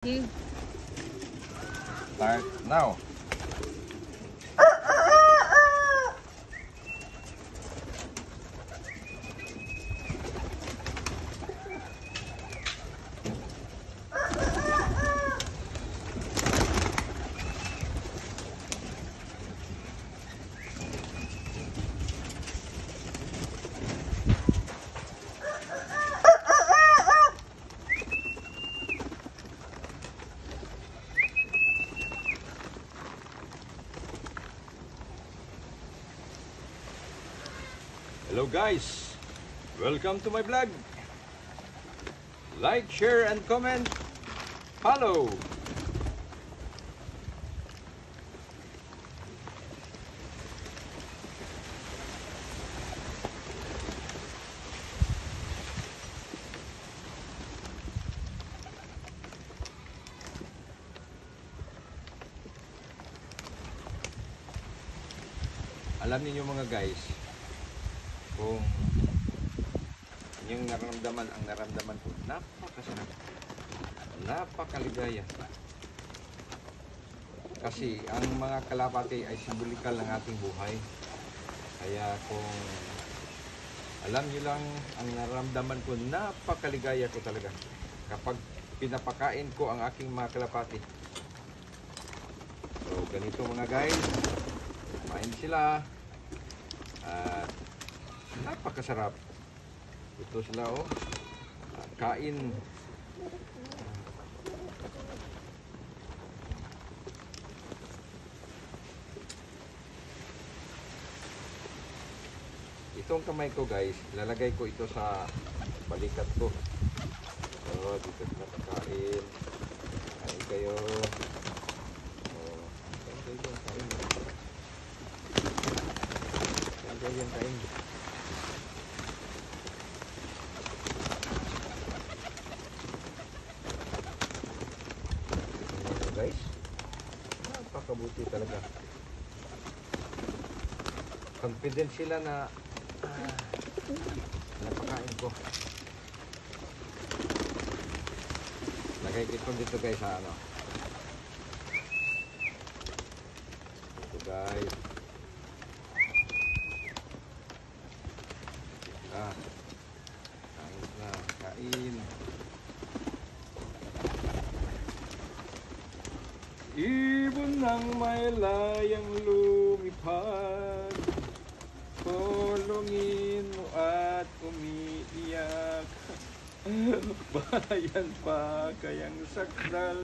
Start now. Hello guys, welcome to my vlog. Like, share, and comment. Follow. Alam niyo mga guys, kung yung naramdaman ko, napakasarap, napakaligaya. Kasi ang mga kalapati ay simbolikal ng ating buhay. Kaya kung alam niyo lang ang naramdaman ko, napakaligaya ko talaga kapag pinapakain ko ang aking mga kalapati. So ganito mga guys, kumain sila at napakasarap. Ito sila kain. Itong kamay ko guys, lalagay ko ito sa balikat ko. So dito sila kakain. Kain kayo. Kain. Guys, napakabuti talaga. Confident sila na napakain ko. Lagay ko dito guys sa ano. Ito guys. Kain. Ibon ng may layang lumipad, tulungin mo at umiiyak. Bayan pa kayang sakdal.